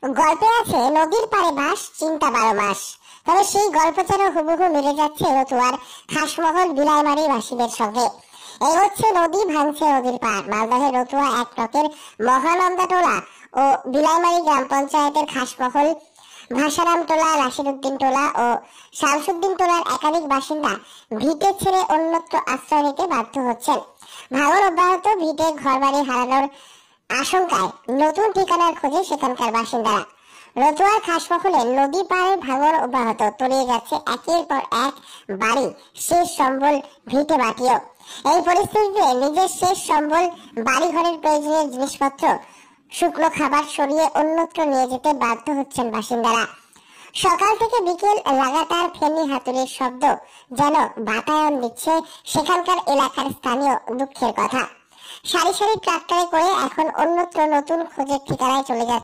গল্পে আছে নদীর পাড়ে বাস, চিন্তা 12 মাস। তবে সেই গল্প যেন হুবহু মিলে যাচ্ছে রতুয়ার খাসমহল বিলাইমারি বাসীদের সঙ্গে। এই হচ্ছে নদী ভাঙছে নদীর পাড়। মালদহের রতুয়া এক টকের মহানন্দা টোলা ও বিলাইমারি গ্রাম পঞ্চায়েতের খাসমহল, ভাসারাম টোলা, রাশিদউদ্দিন টোলা ও শামসুদ্দিন টোলার একাধিক বাসিন্দা ভিটে ছেড়ে অন্যত্র আশ্রয় নিতে বাধ্য হচ্ছেন। ভাঙন অব্যাহত, ভিটে ঘরবাড়ি হারানোর আশঙ্কায় নতুন ঠিকানার খোঁজে সেখানকার বাসিন্দারা। রতুয়ার খাসমহলে নদী পাড়ের ভাঙন অব্যাহত, তলিয়ে যাচ্ছে একের পর এক বাড়ি, শেষ সম্বল ভিটে মাটিও। এই পরিস্থিতিতে নিজের শেষ সম্বল বাড়িঘরের প্রয়োজনীয় জিনিসপত্র, শুকনো খাবার সরিয়ে অন্যত্র নিয়ে যেতে বাধ্য হচ্ছেন বাসিন্দারা। সকাল থেকে বিকেল লাগাতার ফেনী হাতুড়ির শব্দ যেন বাতায়ন দিচ্ছে সেখানকার এলাকার স্থানীয় দুঃখের কথা। সারি সারি ট্রাক্টরে করে এখন অন্যত্র নতুন খোঁজের ঠিকানায় চলে যাচ্ছে